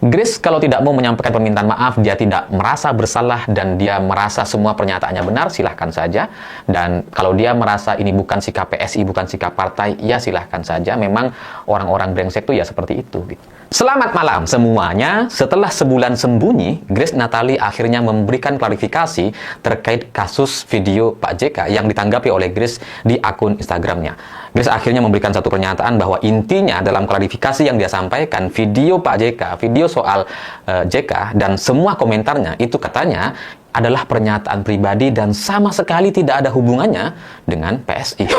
Grace kalau tidak mau menyampaikan permintaan maaf, dia tidak merasa bersalah dan dia merasa semua pernyataannya benar, silahkan saja. Dan kalau dia merasa ini bukan sikap PSI, bukan sikap partai, ya silahkan saja. Memang orang-orang brengsek itu ya seperti itu. Selamat malam semuanya. Setelah sebulan sembunyi, Grace Natali akhirnya memberikan klarifikasi terkait kasus video Pak JK yang ditanggapi oleh Grace di akun Instagramnya. Grace akhirnya memberikan satu pernyataan bahwa intinya dalam klarifikasi yang dia sampaikan, video Pak JK, video soal JK dan semua komentarnya itu katanya adalah pernyataan pribadi dan sama sekali tidak ada hubungannya dengan PSI.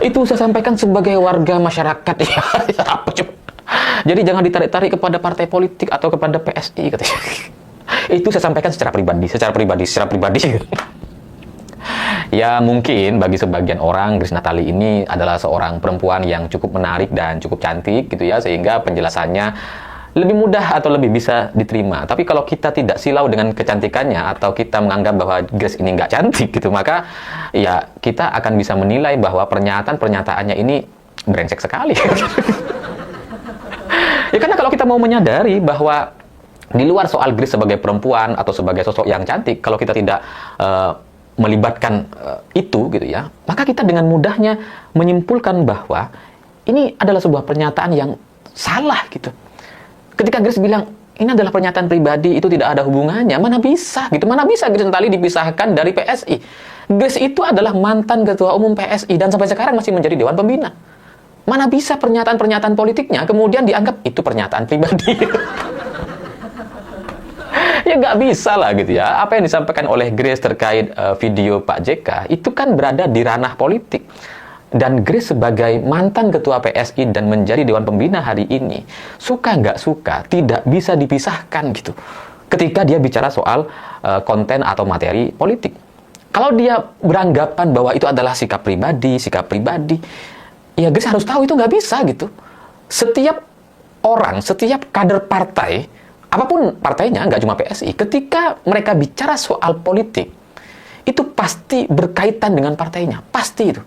Itu saya sampaikan sebagai warga masyarakat ya. Apa coba? Jadi jangan ditarik-tarik kepada partai politik atau kepada PSI katanya. Itu saya sampaikan secara pribadi. Ya mungkin bagi sebagian orang Grace Natali ini adalah seorang perempuan yang cukup menarik dan cukup cantik gitu ya, sehingga penjelasannya lebih mudah atau lebih bisa diterima. Tapi kalau kita tidak silau dengan kecantikannya atau kita menganggap bahwa Grace ini nggak cantik gitu, maka ya kita akan bisa menilai bahwa pernyataannya ini brengsek sekali. Ya karena kalau kita mau menyadari bahwa di luar soal Grace sebagai perempuan atau sebagai sosok yang cantik, kalau kita tidak melibatkan itu gitu ya, maka kita dengan mudahnya menyimpulkan bahwa ini adalah sebuah pernyataan yang salah gitu. Ketika Grace bilang ini adalah pernyataan pribadi, itu tidak ada hubungannya, mana bisa gitu, mana bisa Grace Natali dipisahkan dari PSI. Grace itu adalah mantan ketua umum PSI dan sampai sekarang masih menjadi Dewan Pembina. Mana bisa pernyataan-pernyataan politiknya kemudian dianggap itu pernyataan pribadi. Ya nggak bisa lah gitu ya. Apa yang disampaikan oleh Grace terkait video Pak JK itu kan berada di ranah politik. Dan Grace sebagai mantan ketua PSI dan menjadi Dewan Pembina hari ini, suka nggak suka, tidak bisa dipisahkan gitu. Ketika dia bicara soal konten atau materi politik. Kalau dia beranggapan bahwa itu adalah sikap pribadi, ya Grace harus tahu itu nggak bisa gitu. Setiap orang, setiap kader partai, apapun partainya, nggak cuma PSI, ketika mereka bicara soal politik, itu pasti berkaitan dengan partainya. Pasti itu.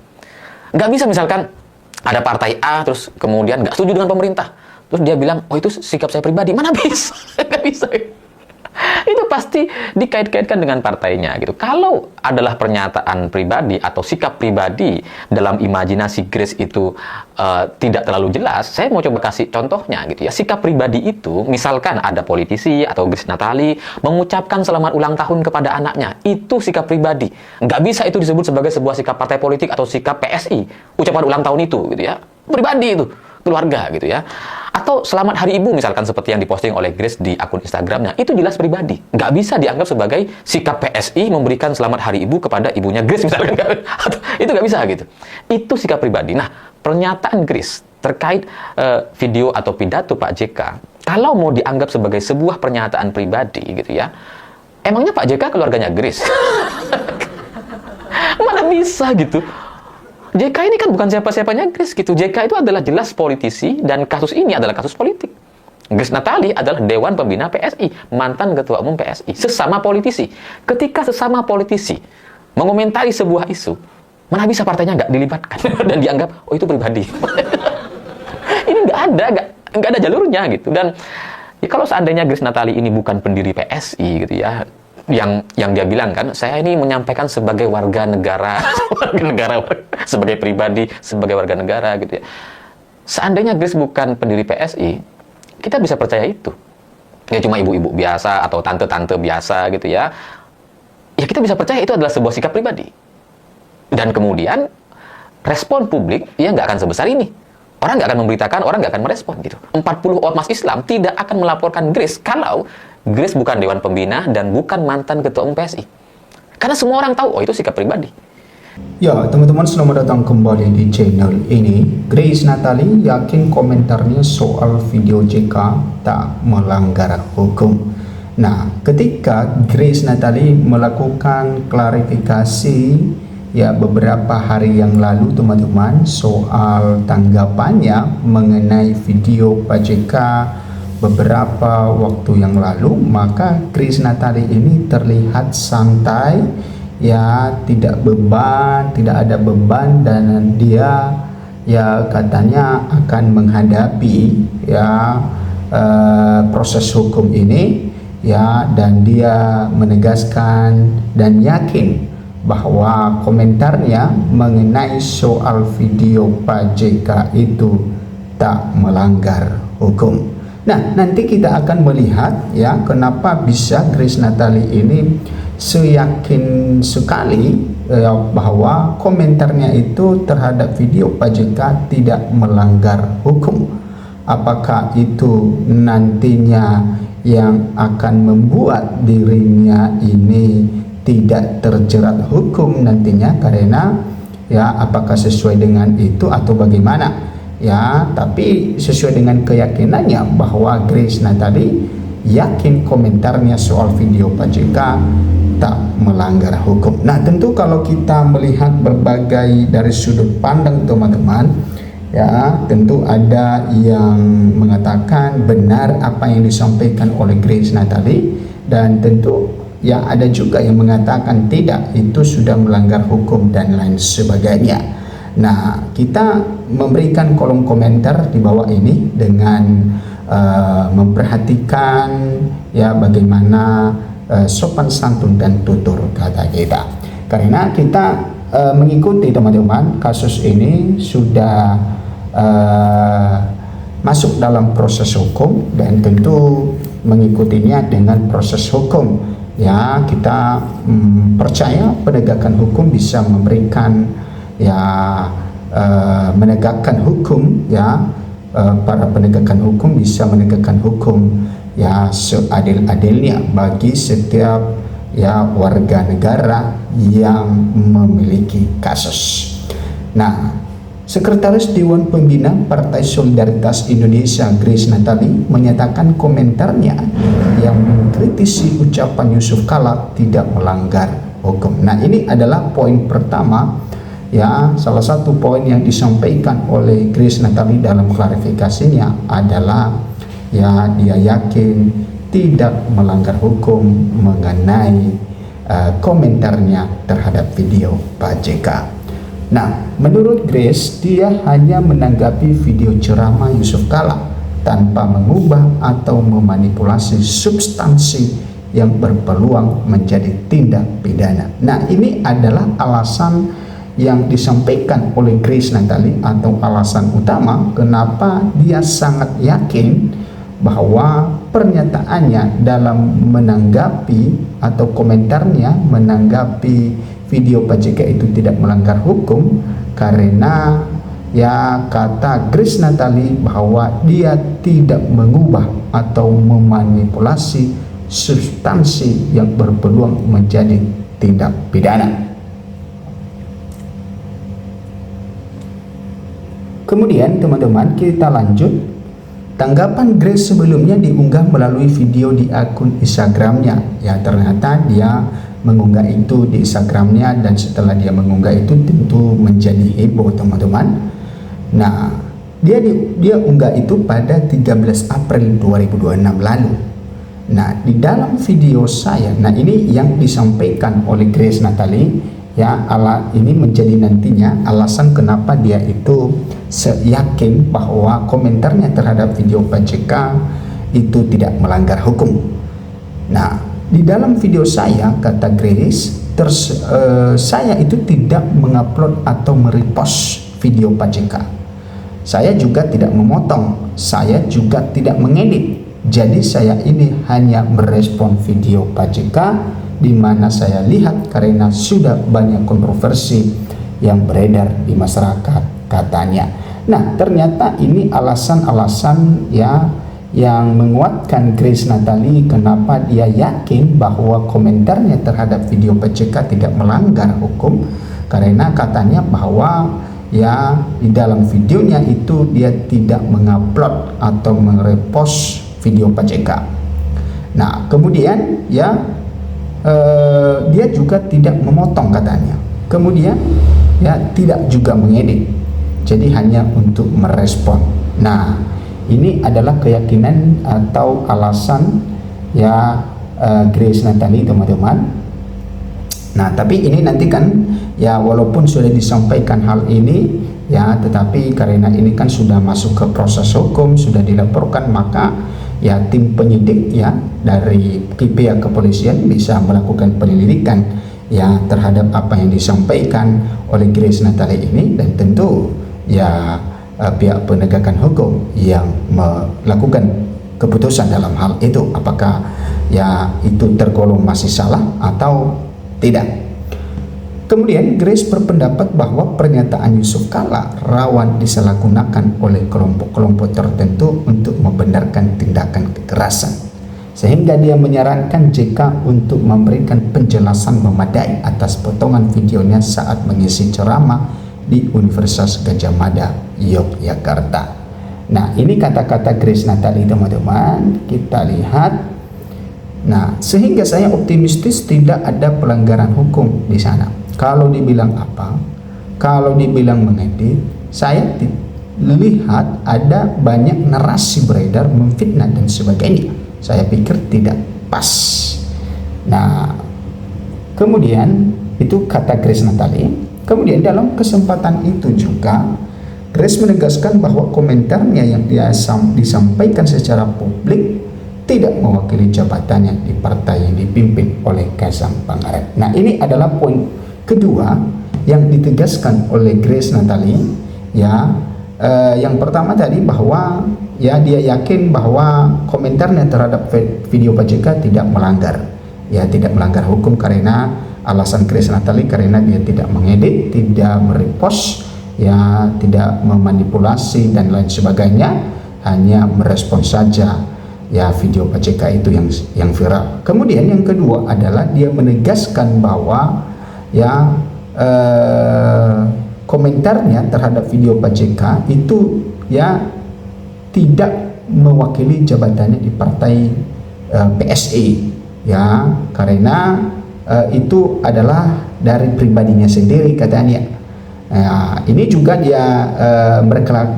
Nggak bisa misalkan ada partai A, terus kemudian nggak setuju dengan pemerintah. Terus dia bilang, oh itu sikap saya pribadi. Mana bisa? Nggak bisa. Itu pasti dikait-kaitkan dengan partainya gitu. Kalau adalah pernyataan pribadi atau sikap pribadi dalam imajinasi Grace itu tidak terlalu jelas, saya mau coba kasih contohnya gitu ya. Sikap pribadi itu, misalkan ada politisi atau Grace Natali mengucapkan selamat ulang tahun kepada anaknya, itu sikap pribadi. Nggak bisa itu disebut sebagai sebuah sikap partai politik atau sikap PSI. Ucapan ulang tahun itu gitu ya, pribadi itu, keluarga gitu ya. Atau selamat hari ibu misalkan seperti yang diposting oleh Grace di akun Instagramnya, itu jelas pribadi. Nggak bisa dianggap sebagai sikap PSI memberikan selamat hari ibu kepada ibunya Grace misalkan. Itu nggak bisa gitu. Itu sikap pribadi. Nah, pernyataan Grace terkait video atau pidato Pak JK, kalau mau dianggap sebagai sebuah pernyataan pribadi gitu ya, emangnya Pak JK keluarganya Grace? Mana bisa gitu. JK ini kan bukan siapa-siapanya Grace gitu. JK itu adalah jelas politisi dan kasus ini adalah kasus politik. Grace Natali adalah Dewan Pembina PSI, mantan ketua umum PSI, sesama politisi. Ketika sesama politisi mengomentari sebuah isu, mana bisa partainya nggak dilibatkan dan dianggap oh itu pribadi. Ini nggak ada jalurnya gitu. Dan ya, kalau seandainya Grace Natali ini bukan pendiri PSI gitu ya, yang dia bilang kan, saya ini menyampaikan sebagai warga negara, sebagai pribadi, sebagai warga negara gitu ya. Seandainya Grace bukan pendiri PSI, kita bisa percaya itu. Ya cuma ibu-ibu biasa atau tante-tante biasa gitu ya. Ya kita bisa percaya itu adalah sebuah sikap pribadi. Dan kemudian respon publik ya nggak akan sebesar ini. Orang nggak akan memberitakan, orang nggak akan merespon gitu. 40 ormas Islam tidak akan melaporkan Grace kalau Grace bukan Dewan Pembina dan bukan mantan ketua umum PSI. Karena semua orang tahu, oh itu sikap pribadi. Ya, teman-teman, selamat datang kembali di channel ini. Grace Natali yakin komentarnya soal video JK tak melanggar hukum. Nah, ketika Grace Natali melakukan klarifikasi ya beberapa hari yang lalu, teman-teman, soal tanggapannya mengenai video Pak JK beberapa waktu yang lalu, maka Grace Natali ini terlihat santai ya, tidak ada beban, dan dia ya katanya akan menghadapi ya proses hukum ini, ya, dan dia menegaskan dan yakin bahwa komentarnya mengenai soal video Pak JK itu tak melanggar hukum. Nah, nanti kita akan melihat ya kenapa bisa Grace Natali ini seyakin sekali bahwa komentarnya itu terhadap video Pak JK tidak melanggar hukum. Apakah itu nantinya yang akan membuat dirinya ini tidak terjerat hukum nantinya, karena ya apakah sesuai dengan itu atau bagaimana ya, tapi sesuai dengan keyakinannya bahwa Grace Natali yakin komentarnya soal video Pak JK tak melanggar hukum. Nah, tentu kalau kita melihat berbagai dari sudut pandang teman-teman, ya tentu ada yang mengatakan benar apa yang disampaikan oleh Grace Natali, dan tentu ya ada juga yang mengatakan tidak, itu sudah melanggar hukum dan lain sebagainya. Nah, kita memberikan kolom komentar di bawah ini dengan memperhatikan ya bagaimana sopan santun dan tutur kata kita, karena kita mengikuti teman-teman kasus ini sudah masuk dalam proses hukum, dan tentu mengikutinya dengan proses hukum. Ya, kita percaya penegakan hukum bisa memberikan ya menegakkan hukum ya, para penegakan hukum bisa menegakkan hukum ya seadil-adilnya bagi setiap ya warga negara yang memiliki kasus. Nah, Sekretaris Dewan Pembina Partai Solidaritas Indonesia Grace Natali menyatakan komentarnya yang mengkritisi ucapan Yusuf Kala tidak melanggar hukum. Nah, ini adalah poin pertama ya, salah satu poin yang disampaikan oleh Grace Natali dalam klarifikasinya adalah ya dia yakin tidak melanggar hukum mengenai komentarnya terhadap video Pak JK. Nah, menurut Grace, dia hanya menanggapi video ceramah Yusuf Kala tanpa mengubah atau memanipulasi substansi yang berpeluang menjadi tindak pidana. Nah, ini adalah alasan yang disampaikan oleh Grace Natali atau alasan utama kenapa dia sangat yakin bahwa pernyataannya dalam menanggapi atau komentarnya menanggapi video Pak JK itu tidak melanggar hukum, karena ya kata Grace Natali bahwa dia tidak mengubah atau memanipulasi substansi yang berpeluang menjadi tindak pidana. Kemudian teman-teman kita lanjut. Tanggapan Grace sebelumnya diunggah melalui video di akun Instagramnya. Ya, ternyata dia mengunggah itu di Instagramnya, dan setelah dia mengunggah itu tentu menjadi heboh teman-teman. Nah, dia unggah itu pada 13 April 2026 lalu. Nah, di dalam video saya, nah ini yang disampaikan oleh Grace Natali ya, ini menjadi nantinya alasan kenapa dia itu yakin bahwa komentarnya terhadap video Pak JK itu tidak melanggar hukum. Nah, di dalam video saya, kata Grace, saya itu tidak mengupload atau merepost video Pak JK. Saya juga tidak memotong, saya juga tidak mengedit. Jadi saya ini hanya merespon video Pak JK di mana saya lihat karena sudah banyak kontroversi yang beredar di masyarakat katanya. Nah, ternyata ini alasan-alasan ya yang menguatkan Grace Natali kenapa dia yakin bahwa komentarnya terhadap video Pak JK tidak melanggar hukum, karena katanya bahwa ya di dalam videonya itu dia tidak mengupload atau merepost video Pak JK. Nah, kemudian ya dia juga tidak memotong katanya, kemudian ya tidak juga mengedit, jadi hanya untuk merespon. Nah, ini adalah keyakinan atau alasan ya Grace Natali teman-teman. Nah, tapi ini nanti kan ya walaupun sudah disampaikan hal ini ya, tetapi karena ini kan sudah masuk ke proses hukum, sudah dilaporkan, maka ya tim penyidik ya dari pihak kepolisian bisa melakukan penyelidikan ya terhadap apa yang disampaikan oleh Grace Natali ini, dan tentu ya pihak penegakan hukum yang melakukan keputusan dalam hal itu, apakah ya itu tergolong masih salah atau tidak. Kemudian Grace berpendapat bahwa pernyataan Yusuf Kala rawan disalahgunakan oleh kelompok-kelompok tertentu untuk membenarkan tindakan kekerasan, sehingga dia menyarankan JK untuk memberikan penjelasan memadai atas potongan videonya saat mengisi ceramah di Universitas Gadjah Mada, Yogyakarta. Nah, ini kata-kata Grace Natali, teman-teman, kita lihat. Nah, sehingga saya optimistis tidak ada pelanggaran hukum di sana. Kalau dibilang apa, kalau dibilang mengedit, saya lihat ada banyak narasi beredar memfitnah dan sebagainya. Saya pikir tidak pas. Nah, kemudian itu kata Grace Natali. Kemudian dalam kesempatan itu juga Grace menegaskan bahwa komentarnya yang disampaikan secara publik tidak mewakili jabatannya di partai yang dipimpin oleh Kaisang Pangarep. Nah, ini adalah poin kedua yang ditegaskan oleh Grace Natali ya. Yang pertama tadi bahwa ya dia yakin bahwa komentarnya terhadap video Pak JK tidak melanggar hukum, karena alasan Grace Natali karena dia tidak mengedit, tidak merepost ya, tidak memanipulasi dan lain sebagainya, hanya merespons saja ya video Pak JK itu yang viral. Kemudian yang kedua adalah dia menegaskan bahwa ya komentarnya terhadap video Pak JK itu ya tidak mewakili jabatannya di partai PSI ya, karena itu adalah dari pribadinya sendiri katanya. Nah, ini juga dia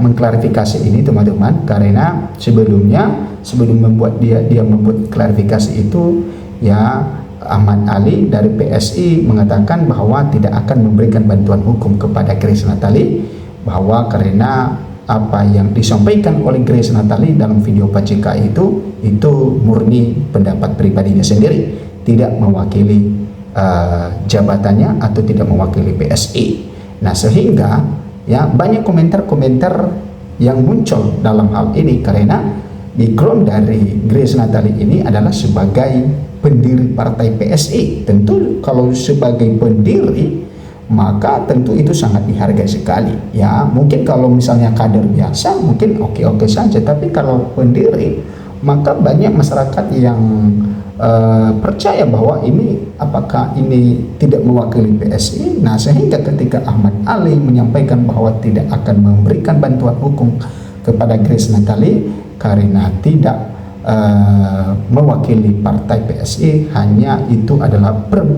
mengklarifikasi ini, teman-teman, karena sebelum membuat dia membuat klarifikasi itu ya, Ahmad Ali dari PSI mengatakan bahwa tidak akan memberikan bantuan hukum kepada Grace Natali, bahwa karena apa yang disampaikan oleh Grace Natali dalam video Pak JK itu murni pendapat pribadinya sendiri, tidak mewakili jabatannya atau tidak mewakili PSI. Nah, sehingga ya banyak komentar-komentar yang muncul dalam hal ini, karena background dari Grace Natali ini adalah sebagai pendiri partai PSI. Tentu kalau sebagai pendiri maka tentu itu sangat dihargai sekali ya. Mungkin kalau misalnya kader biasa mungkin oke-oke saja, tapi kalau pendiri maka banyak masyarakat yang percaya bahwa ini apakah ini tidak mewakili PSI. Nah, sehingga ketika Ahmad Ali menyampaikan bahwa tidak akan memberikan bantuan hukum kepada Grace Natali karena tidak mewakili partai PSI, hanya itu adalah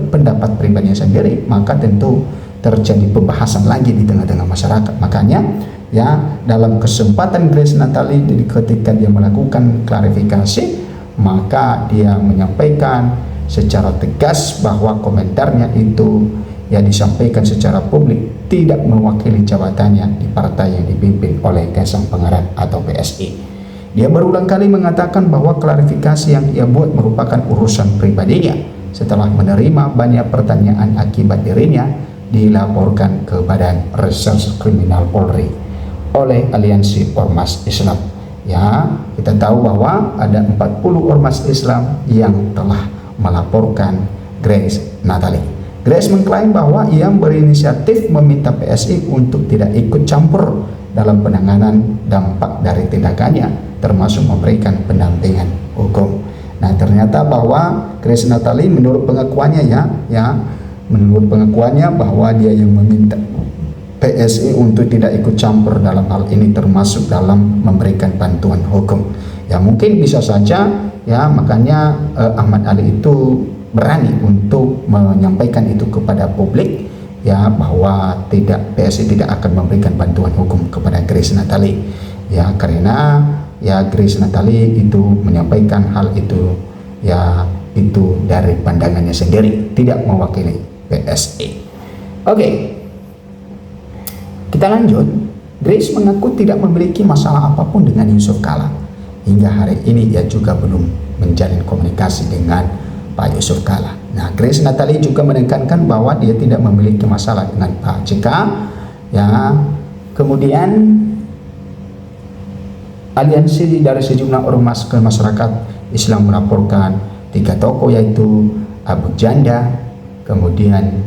pendapat pribadinya sendiri, maka tentu terjadi pembahasan lagi di tengah-tengah masyarakat. Makanya ya dalam kesempatan Grace Natali ketika dia melakukan klarifikasi, maka dia menyampaikan secara tegas bahwa komentarnya itu ya disampaikan secara publik tidak mewakili jabatannya di partai yang dipimpin oleh Kaisang Pangarep atau PSI. Dia berulang kali mengatakan bahwa klarifikasi yang ia buat merupakan urusan pribadinya setelah menerima banyak pertanyaan akibat dirinya dilaporkan ke Badan Reserse Kriminal Polri oleh Aliansi Ormas Islam. Ya, kita tahu bahwa ada 40 ormas Islam yang telah melaporkan Grace Natali. Grace mengklaim bahwa ia berinisiatif meminta PSI untuk tidak ikut campur dalam penanganan dampak dari tindakannya, termasuk memberikan pendampingan hukum. Nah, ternyata bahwa Grace Natali menurut pengakuannya menurut pengakuannya bahwa dia yang meminta PSI untuk tidak ikut campur dalam hal ini, termasuk dalam memberikan bantuan hukum. Ya, mungkin bisa saja ya, makanya Ahmad Ali itu berani untuk menyampaikan itu kepada publik ya, bahwa PSI tidak akan memberikan bantuan hukum kepada Grace Natali ya, karena ya Grace Natali itu menyampaikan hal itu ya, itu dari pandangannya sendiri, tidak mewakili PSI. Oke, kita lanjut. Grace mengaku tidak memiliki masalah apapun dengan Yusuf Kala hingga hari ini ia juga belum menjalin komunikasi dengan Pak Yusuf Kalla. Nah, Grace Natali juga menekankan bahwa dia tidak memiliki masalah dengan Pak JK. Ya, kemudian aliansi dari sejumlah ormas ke masyarakat Islam melaporkan 3 tokoh yaitu Abu Janda, kemudian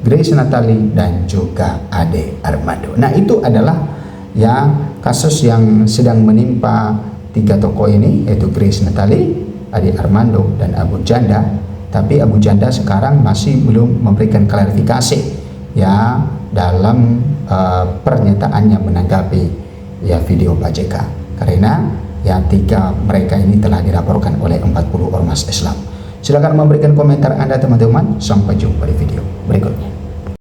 Grace Natali dan juga Ade Armando. Nah, itu adalah ya kasus yang sedang menimpa 3 tokoh ini, yaitu Grace Natali, Ade Armando dan Abu Janda. Tapi Abu Janda sekarang masih belum memberikan klarifikasi ya dalam pernyataannya menanggapi ya video Pak JK, karena ya 3 mereka ini telah dilaporkan oleh 40 ormas Islam. Silakan memberikan komentar Anda teman-teman. Sampai jumpa di video berikutnya.